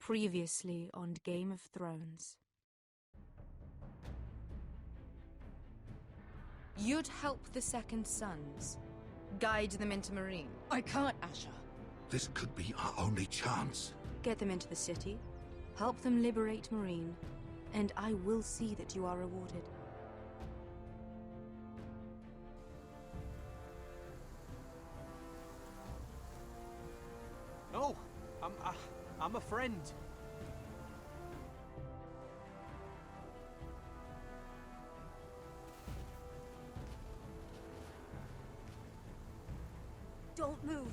Previously on Game of Thrones. You'd help the Second Sons. Guide them into Meereen. I can't, Asher. This could be our only chance. Get them into the city. Help them liberate Meereen. And I will see that you are rewarded. No, I'm a friend. Don't move.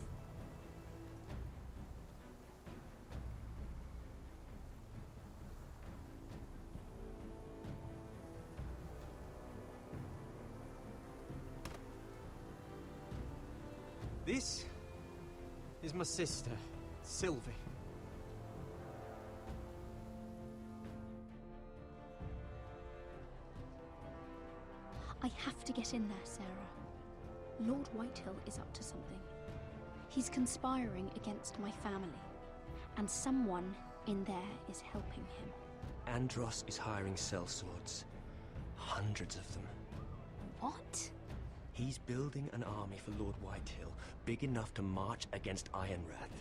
This is my sister, Sylvie. I have to get in there, Sarah. Lord Whitehill is up to something. He's conspiring against my family, and someone in there is helping him. Andros is hiring sellswords. Hundreds of them. What? He's building an army for Lord Whitehill, big enough to march against Ironrath.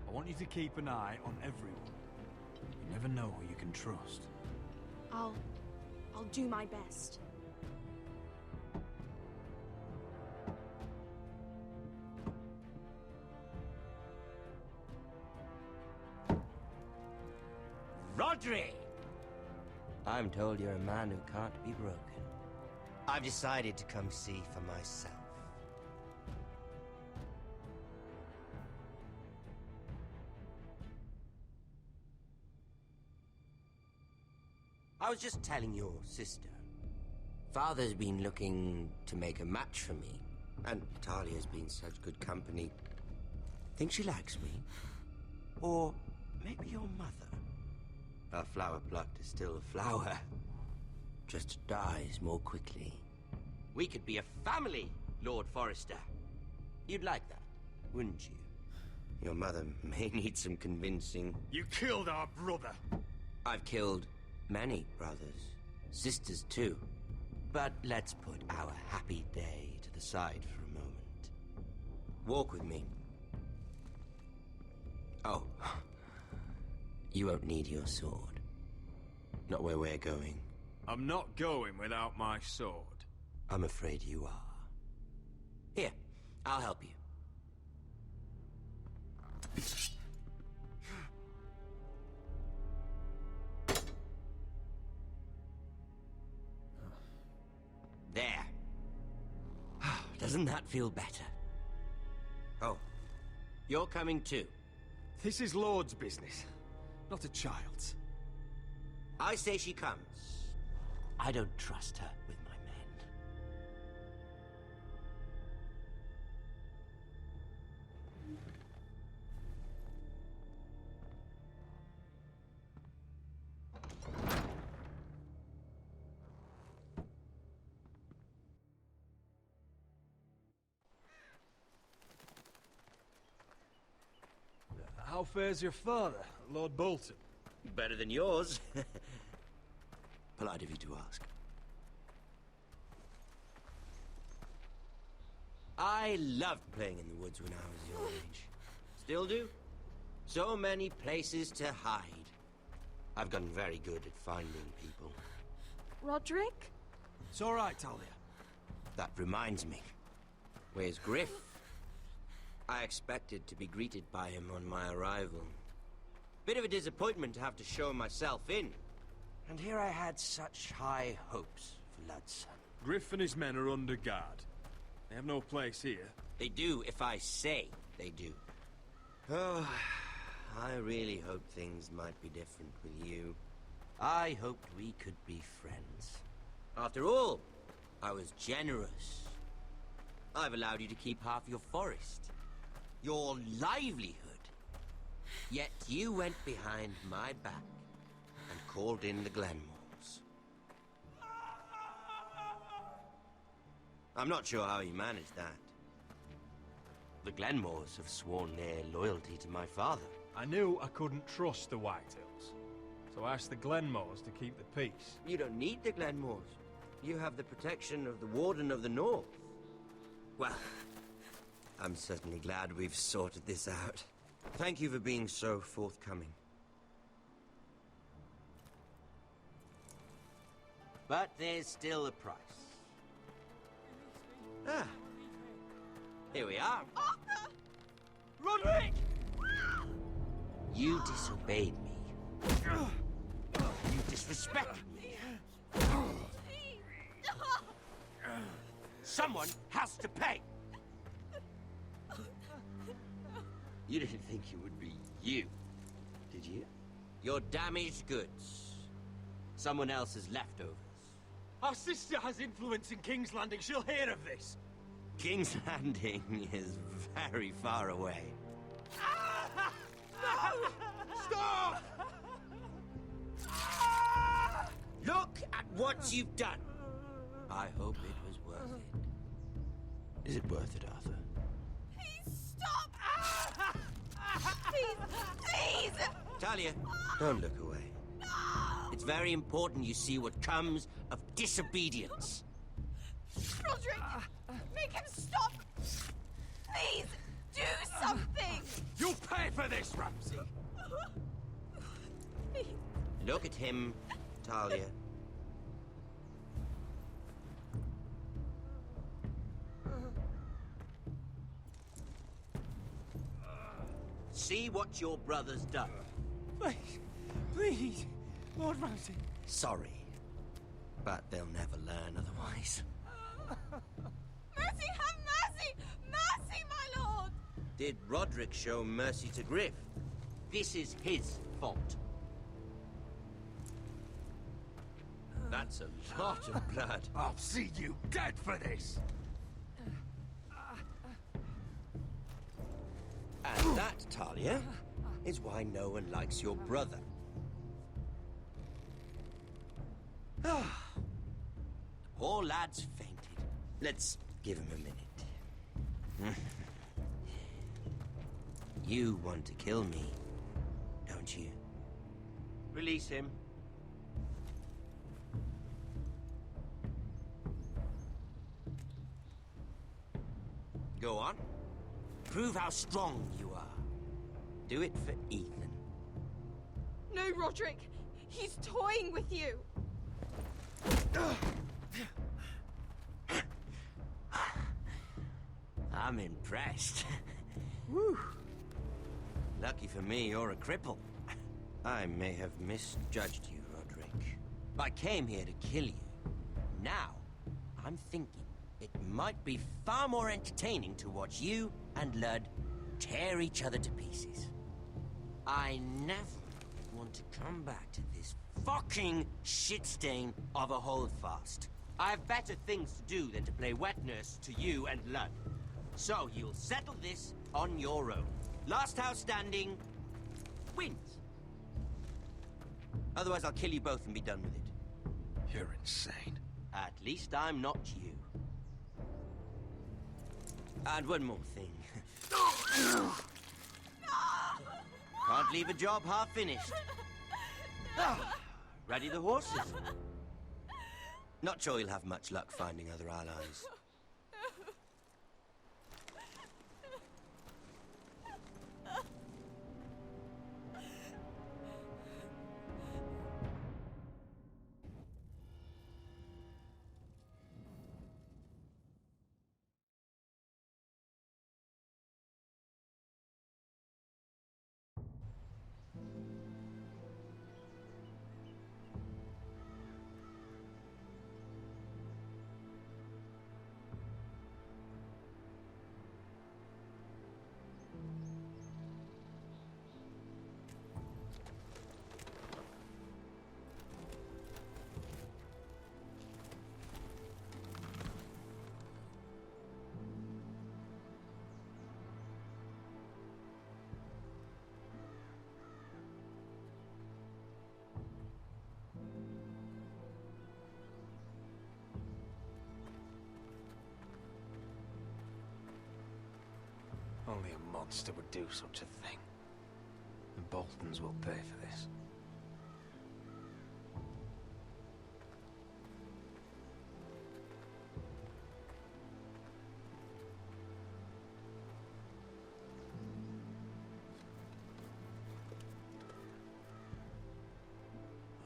I want you to keep an eye on everyone. You never know who you can trust. I'll do my best. Rodrik! I'm told you're a man who can't be broken. I've decided to come see for myself. I was just telling your sister. Father's been looking to make a match for me, and Talia's been such good company. Think she likes me? Or maybe your mother? A flower plucked is still a flower. Just dies more quickly. We could be a family, Lord Forrester. You'd like that, wouldn't you? Your mother may need some convincing. You killed our brother! I've killed many brothers, sisters too. But let's put our happy day to the side for a moment. Walk with me. Oh, you won't need your sword. Not where we're going. I'm not going without my sword. I'm afraid you are. Here, I'll help you. There. Doesn't that feel better? Oh, you're coming too. This is Lord's business, not a child's. I say she comes. I don't trust her with my men. How fares your father, Lord Bolton? Better than yours. Polite of you to ask. I loved playing in the woods when I was your age. Still do. So many places to hide. I've gotten very good at finding people. Rodrik? It's all right, Talia. That reminds me. Where's Griff? I expected to be greeted by him on my arrival. Bit of a disappointment to have to show myself in. And here I had such high hopes for Ludson. Griff and his men are under guard. They have no place here. They do if I say they do. Oh, I really hoped things might be different with you. I hoped we could be friends. After all, I was generous. I've allowed you to keep half your forest. Your livelihood. Yet you went behind my back and called in the Glenmores. I'm not sure how you managed that. The Glenmores have sworn their loyalty to my father. I knew I couldn't trust the Whitehills, so I asked the Glenmores to keep the peace. You don't need the Glenmores. You have the protection of the Warden of the North. Well, I'm certainly glad we've sorted this out. Thank you for being so forthcoming. But there's still a price. Ah. Here we are. Arthur! Roderick! You disobeyed me. You disrespected me. Someone has to pay! You didn't think it would be you, did you? Your damaged goods. Someone else's leftovers. Our sister has influence in King's Landing. She'll hear of this. King's Landing is very far away. Stop! Look at what you've done. I hope it was worth it. Is it worth it, Arthur? Please stop! Please! Talia, don't look away. It's very important you see what comes of disobedience. Rodrik! Make him stop! Please! Do something! You'll pay for this, Ramsay! Please. Look at him, Talia. See what your brother's done. Please, Lord Ramsay. Sorry, but they'll never learn otherwise. Mercy, have mercy! Mercy, my lord! Did Roderick show mercy to Griff? This is his fault. That's a lot of blood. I'll see you dead for this! And that, Talia, is why no one likes your brother. The poor lad's fainted. Let's give him a minute. You want to kill me, don't you? Release him. Go on. Prove how strong you are. Do it for Ethan. No, Rodrik! He's toying with you! I'm impressed. Whew. Lucky for me, you're a cripple. I may have misjudged you, Roderick. I came here to kill you. Now, I'm thinking it might be far more entertaining to watch you and Ludd tear each other to pieces. I never want to come back to this fucking shit stain of a holdfast. I have better things to do than to play wet nurse to you and Ludd. So you'll settle this on your own. Last house standing wins. Otherwise I'll kill you both and be done with it. You're insane. At least I'm not you. And one more thing. Can't leave a job half finished. Ready the horses? Not sure you'll have much luck finding other allies. Only a monster would do such a thing. Boltons will pay for this.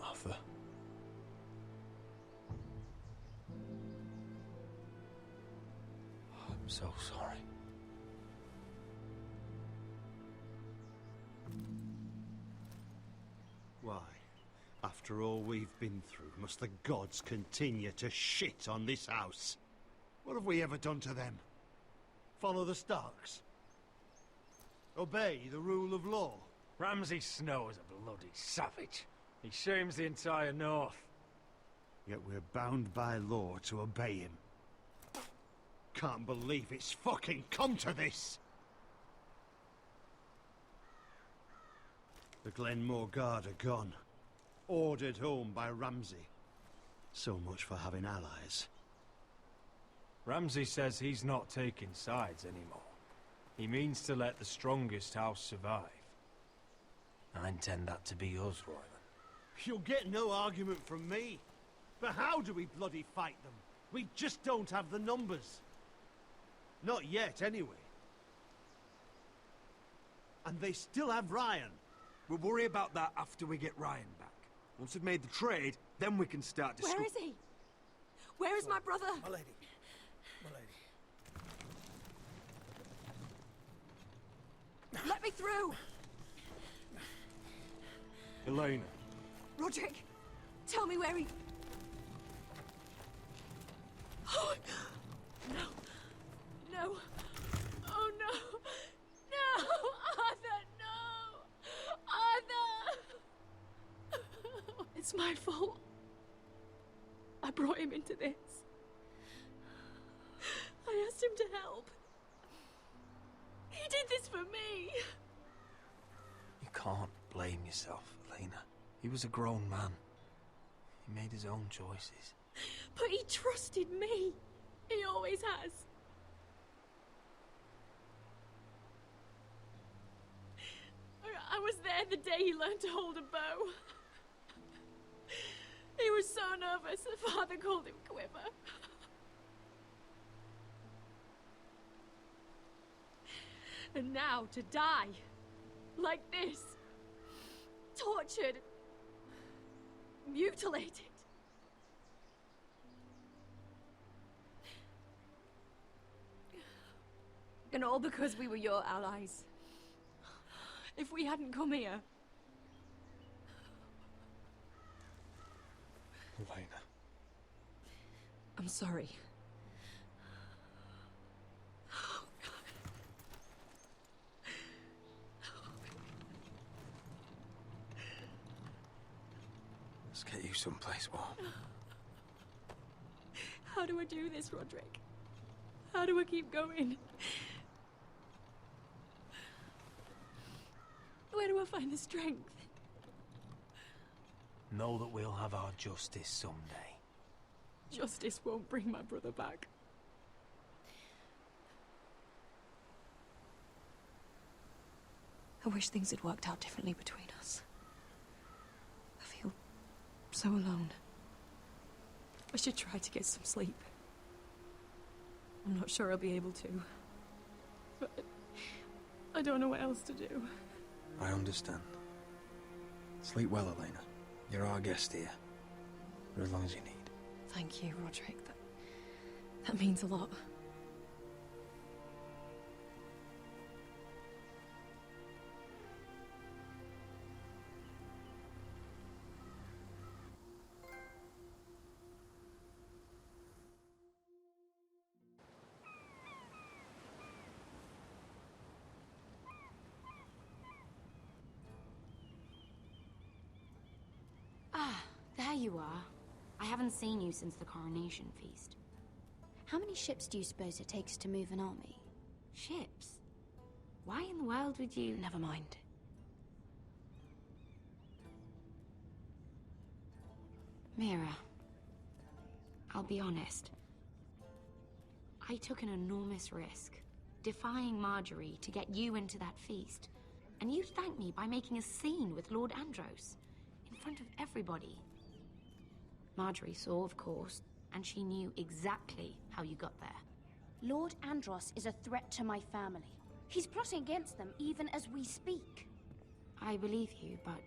Arthur. I'm so sorry. Why, after all we've been through, must the gods continue to shit on this house? What have we ever done to them? Follow the Starks? Obey the rule of law? Ramsay Snow is a bloody savage. He shames the entire North. Yet we're bound by law to obey him. Can't believe it's fucking come to this! The Glenmore Guard are gone. Ordered home by Ramsay. So much for having allies. Ramsay says he's not taking sides anymore. He means to let the strongest house survive. I intend that to be us, Royland. You'll get no argument from me. But how do we bloody fight them? We just don't have the numbers. Not yet, anyway. And they still have Ryan. We'll worry about that after we get Ryan back. Once we've made the trade, then we can start discussing. Where is he? Where is my brother? My lady. My lady. Let me through! Elena. Rodrik, tell me where he... Oh, no. No. Oh, no. No! Arthur, no! Arthur! It's my fault. I brought him into this. I asked him to help. He did this for me. You can't blame yourself, Elena. He was a grown man. He made his own choices. But he trusted me. He always has. I was there the day he learned to hold a bow. He was so nervous, the father called him Quiver. And now to die, like this, tortured, mutilated. And all because we were your allies. If we hadn't come here... Elena. I'm sorry. Let's get you someplace warm. How do I do this, Rodrik? How do I keep going? Where do I find the strength? Know that we'll have our justice someday. Justice won't bring my brother back. I wish things had worked out differently between us. I feel so alone. I should try to get some sleep. I'm not sure I'll be able to. But I don't know what else to do. I understand. Sleep well, Elena. You're our guest here. For as long as you need. Thank you, Rodrik. That means a lot. Ah, there you are. I haven't seen you since the coronation feast. How many ships do you suppose it takes to move an army? Ships? Why in the world would you... Never mind. Mira, I'll be honest. I took an enormous risk, defying Margaery to get you into that feast. And you'd thank me by making a scene with Lord Andros, in front of everybody. Margaery saw, of course, and she knew exactly how you got there. Lord Andros is a threat to my family. He's plotting against them even as we speak. I believe you, but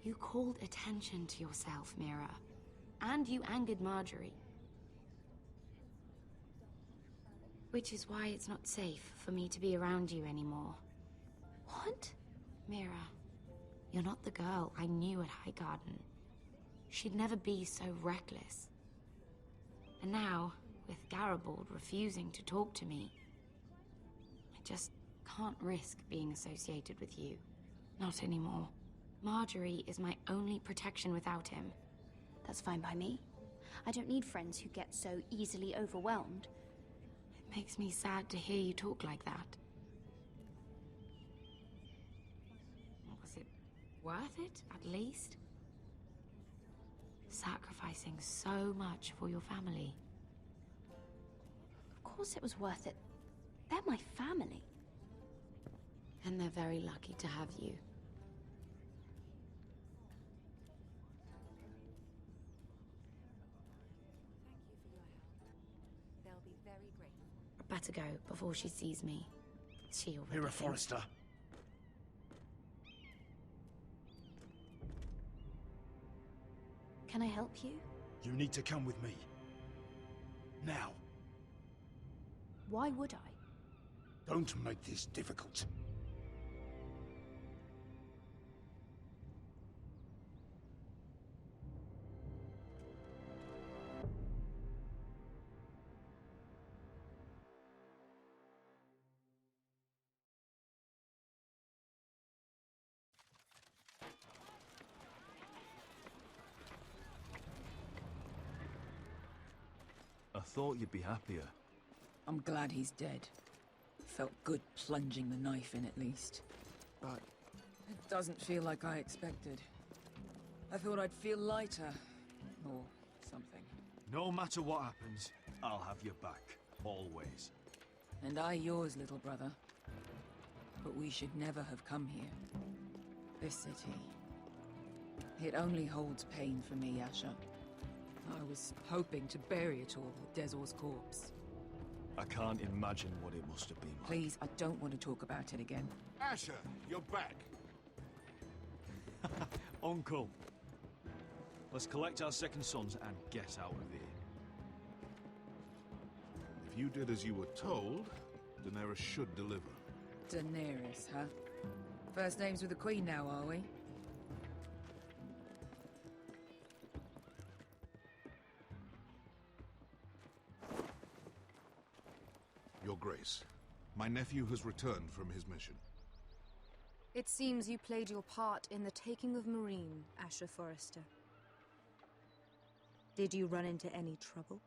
you called attention to yourself, Mira. And you angered Margaery. Which is why it's not safe for me to be around you anymore. What? Mira, you're not the girl I knew at Highgarden. She'd never be so reckless. And now, with Garibald refusing to talk to me, I just can't risk being associated with you. Not anymore. Margaery is my only protection without him. That's fine by me. I don't need friends who get so easily overwhelmed. It makes me sad to hear you talk like that. Was it worth it, at least? Sacrificing so much for your family. Of course it was worth it. They're my family. And they're very lucky to have you. They'll be very grateful. I'd better go before she sees me. She already Mira, thinks- Forrester. Can I help you? You need to come with me. Now. Why would I? Don't make this difficult. I thought you'd be happier. I'm glad he's dead. Felt good plunging the knife in at least. But it doesn't feel like I expected. I thought I'd feel lighter. Or something. No matter what happens, I'll have your back. Always. And I yours, little brother. But we should never have come here. This city. It only holds pain for me, Asher. I was hoping to bury it all with Dezor's corpse. I can't imagine what it must have been like. Please, I don't want to talk about it again. Asher, you're back. Uncle. Let's collect our second sons and get out of here. If you did as you were told, Daenerys should deliver. Daenerys, huh? First names with the Queen now, are we? Your Grace, my nephew has returned from his mission. It seems you played your part in the taking of Meereen, Asher Forrester. Did you run into any trouble?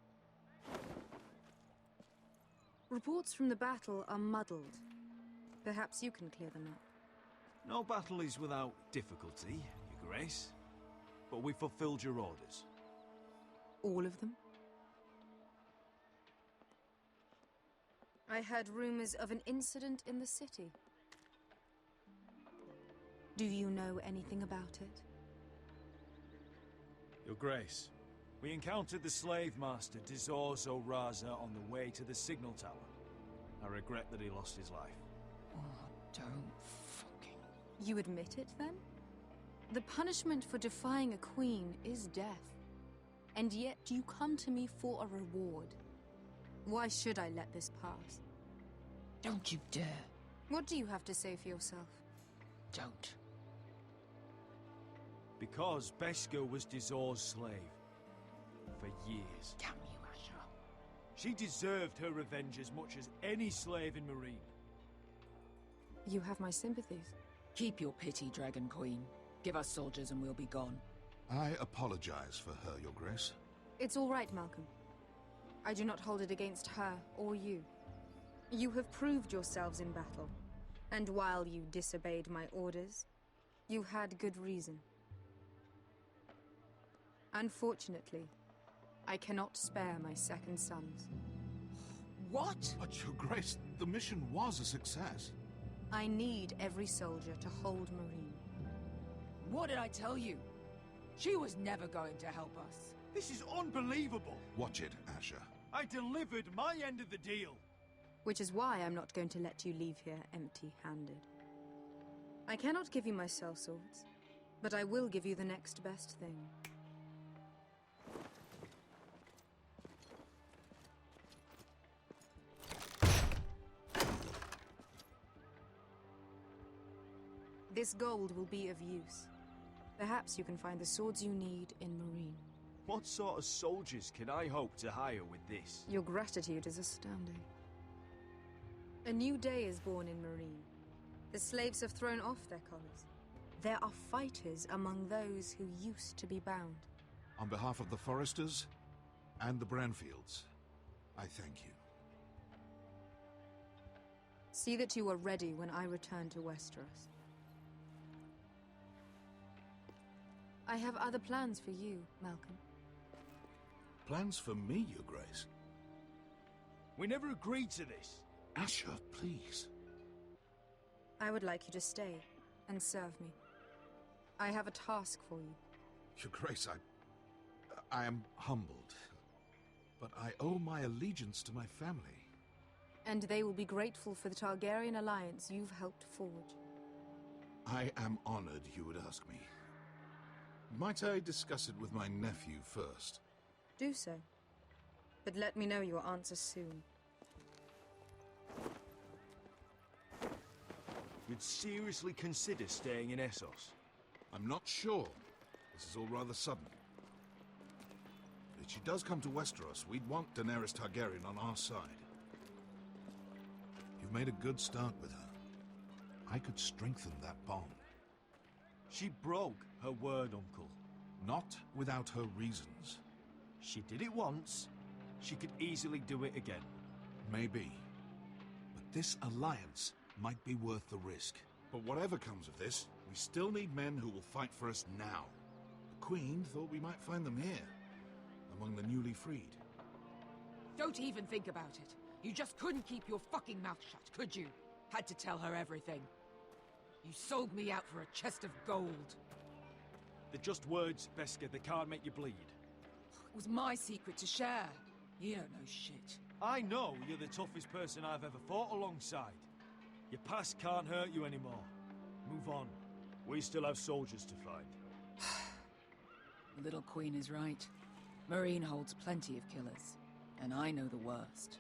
Reports from the battle are muddled. Perhaps you can clear them up. No battle is without difficulty, Your Grace. But we fulfilled your orders. All of them? I heard rumors of an incident in the city. Do you know anything about it? Your Grace, we encountered the slave master Dizor Zoraza on the way to the signal tower. I regret that he lost his life. Oh, don't fucking... You admit it, then? The punishment for defying a queen is death. And yet you come to me for a reward. Why should I let this pass? Don't you dare. What do you have to say for yourself? Don't. Because Beskha was Dizor's slave. For years. Damn you, Asher. She deserved her revenge as much as any slave in Meereen. You have my sympathies. Keep your pity, Dragon Queen. Give us soldiers and we'll be gone. I apologize for her, Your Grace. It's all right, Malcolm. I do not hold it against her or you. You have proved yourselves in battle. And while you disobeyed my orders, you had good reason. Unfortunately, I cannot spare my second sons. What? But, Your Grace, the mission was a success. I need every soldier to hold Meereen. What did I tell you? She was never going to help us. This is unbelievable! Watch it, Asher. I delivered my end of the deal! Which is why I'm not going to let you leave here empty-handed. I cannot give you my sellswords, but I will give you the next best thing. This gold will be of use. Perhaps you can find the swords you need in Meereen. What sort of soldiers can I hope to hire with this? Your gratitude is astounding. A new day is born in Meereen. The slaves have thrown off their collars. There are fighters among those who used to be bound. On behalf of the Forresters and the Branfields, I thank you. See that you are ready when I return to Westeros. I have other plans for you, Malcolm. Plans for me, Your Grace? We never agreed to this. Asher, please. I would like you to stay and serve me. I have a task for you. Your Grace, I am humbled, but I owe my allegiance to my family. And they will be grateful for the Targaryen alliance you've helped forge. I am honored you would ask me. Might I discuss it with my nephew first? Do so. But let me know your answer soon. You'd seriously consider staying in Essos? I'm not sure. This is all rather sudden. But if she does come to Westeros, we'd want Daenerys Targaryen on our side. You've made a good start with her. I could strengthen that bond. She broke her word, Uncle. Not without her reasons. She did it once. She could easily do it again. Maybe. But this alliance might be worth the risk. But whatever comes of this, we still need men who will fight for us now. The Queen thought we might find them here, among the newly freed. Don't even think about it. You just couldn't keep your fucking mouth shut, could you? Had to tell her everything. You sold me out for a chest of gold. They're just words, Beskar. They can't make you bleed. It was my secret to share. You don't know shit. I know you're the toughest person I've ever fought alongside. Your past can't hurt you anymore. Move on. We still have soldiers to find. The little queen is right. Meereen holds plenty of killers. And I know the worst.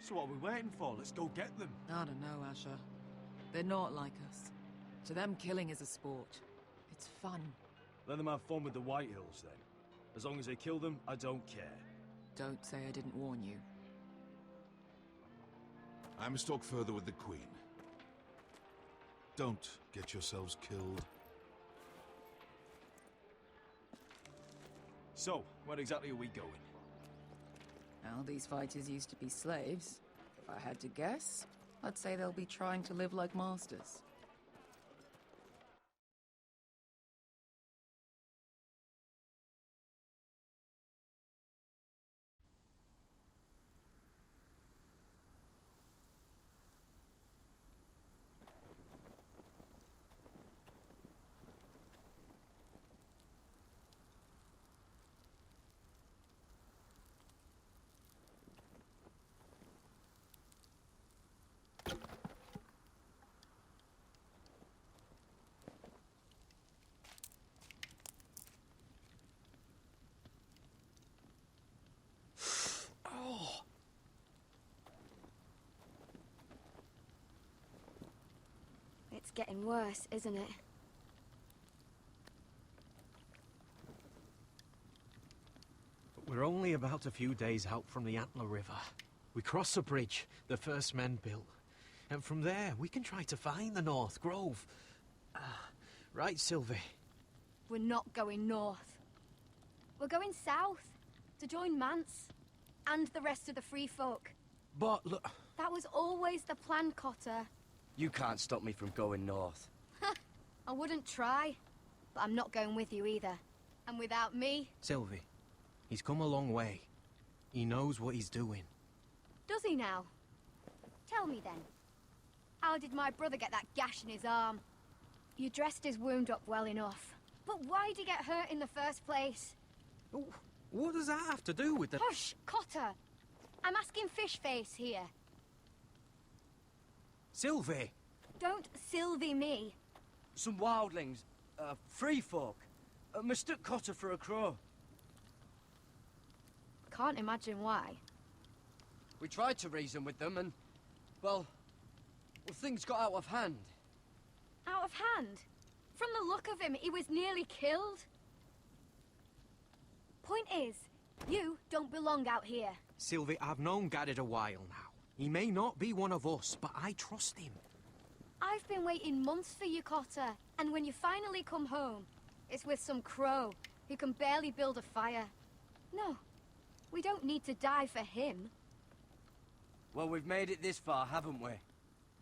So what are we waiting for? Let's go get them. I don't know, Asher. They're not like us. To them, killing is a sport. It's fun. Let them have fun with the Whitehills, then. As long as they kill them, I don't care. Don't say I didn't warn you. I must talk further with the Queen. Don't get yourselves killed. So, where exactly are we going? Well, these fighters used to be slaves. If I had to guess, I'd say they'll be trying to live like masters. It's getting worse, isn't it? We're only about a few days out from the Antler River. We cross the bridge the first men built. And from there, we can try to find the North Grove. Right, Sylvie? We're not going north. We're going south, to join Mance, and the rest of the free folk. But look... That was always the plan, Cotter. You can't stop me from going north. I wouldn't try, but I'm not going with you either. And without me... Sylvie, he's come a long way. He knows what he's doing. Does he now? Tell me then. How did my brother get that gash in his arm? You dressed his wound up well enough. But why'd he get hurt in the first place? What does that have to do with the... Hush, Cotter! I'm asking Fishface here. Sylvie! Don't Sylvie me. Some wildlings, free folk, mistook Cotter for a crow. Can't imagine why. We tried to reason with them and, well, things got out of hand. Out of hand? From the look of him, he was nearly killed. Point is, you don't belong out here. Sylvie, I've known Gared a while now. He may not be one of us, but I trust him. I've been waiting months for you, Cotter, and when you finally come home, it's with some crow who can barely build a fire. No, we don't need to die for him. Well, we've made it this far, haven't we?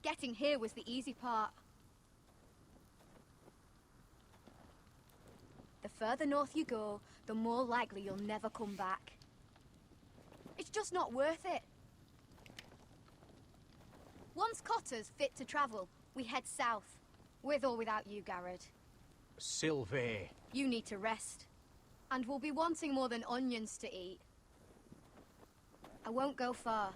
Getting here was the easy part. The further north you go, the more likely you'll never come back. It's just not worth it. Once Cotter's fit to travel, we head south. With or without you, Gared. Sylvie. You need to rest. And we'll be wanting more than onions to eat. I won't go far.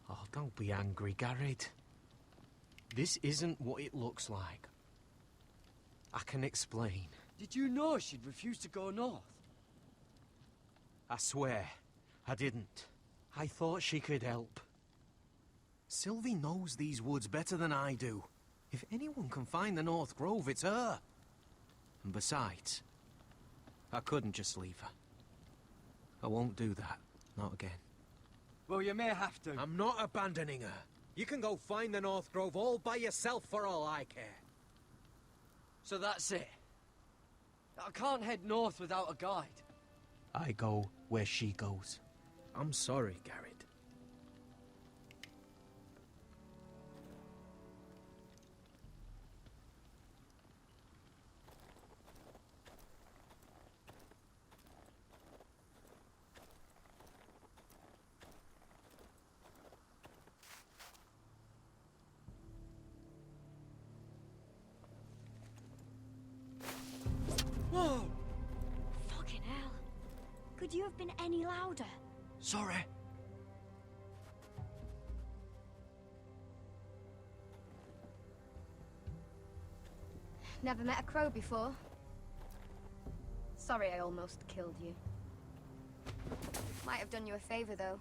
Oh, don't be angry, Gared. This isn't what it looks like. I can explain. Did you know she'd refused to go north? I swear, I didn't. I thought she could help. Sylvie knows these woods better than I do. If anyone can find the North Grove, it's her. And besides, I couldn't just leave her. I won't do that. Not again. Well, you may have to. I'm not abandoning her. You can go find the North Grove all by yourself for all I care. So that's it. I can't head north without a guide. I go where she goes. I'm sorry, Gared. Whoa! Fucking hell. Could you have been any louder? Sorry. Never met a crow before. Sorry I almost killed you. Might have done you a favor, though.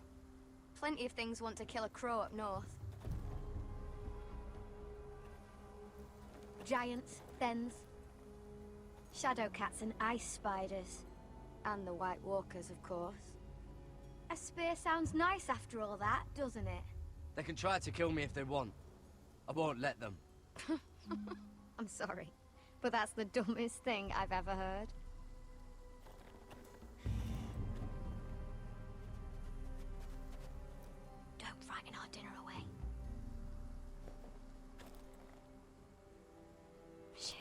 Plenty of things want to kill a crow up north. Giants, thens, shadow cats and ice spiders. And the White Walkers, of course. A spear sounds nice after all that, doesn't it? They can try to kill me if they want. I won't let them. I'm sorry, but that's the dumbest thing I've ever heard. Don't frighten our dinner away. Shit.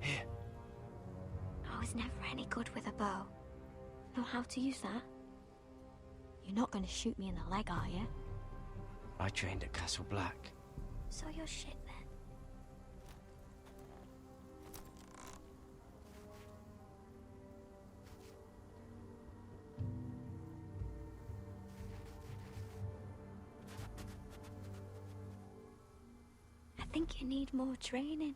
Here. I was never any good with a bow. Know how to use that? You're not going to shoot me in the leg, are you? I trained at Castle Black. So you're shit then. I think you need more training.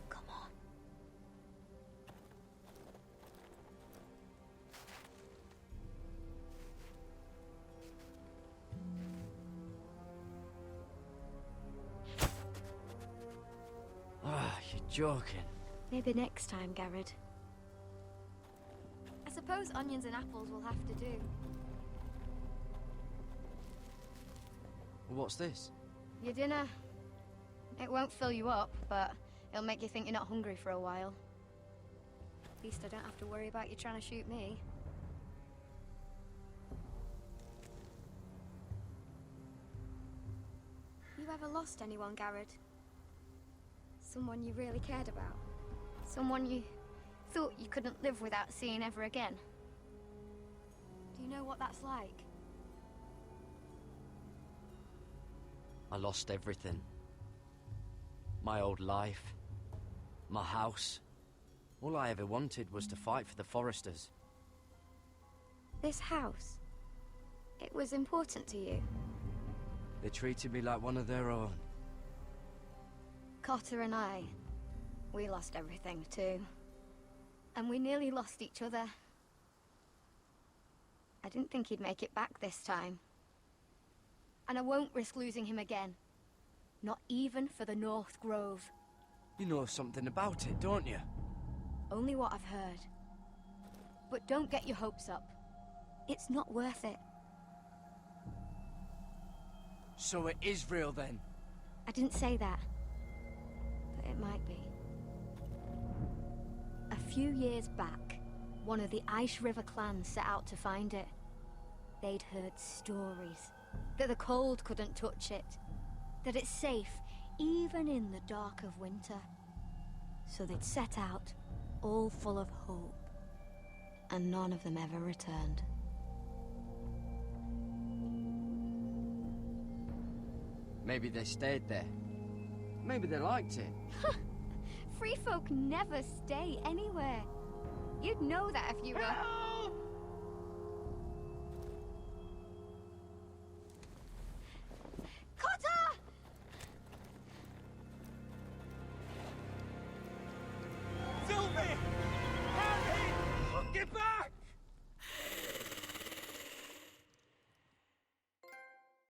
Come on. Ah, you're joking. Maybe next time, Gared. I suppose onions and apples will have to do. What's this? Your dinner. It won't fill you up, but it'll make you think you're not hungry for a while. At least I don't have to worry about you trying to shoot me. You ever lost anyone, Gared? Someone you really cared about? Someone you thought you couldn't live without seeing ever again? Do you know what that's like? I lost everything. My old life. My house. All I ever wanted was to fight for the Forresters. This house? It was important to you? They treated me like one of their own. Cotter and I, we lost everything too. And we nearly lost each other. I didn't think he'd make it back this time. And I won't risk losing him again. Not even for the North Grove. You know something about it, don't you? Only what I've heard. But don't get your hopes up. It's not worth it. So it is real then? I didn't say that. But it might be. A few years back, one of the Ice River clans set out to find it. They'd heard stories. That the cold couldn't touch it. That it's safe, even in the dark of winter. So they'd set out, all full of hope. And none of them ever returned. Maybe they stayed there. Maybe they liked it. Free folk never stay anywhere. You'd know that if you were...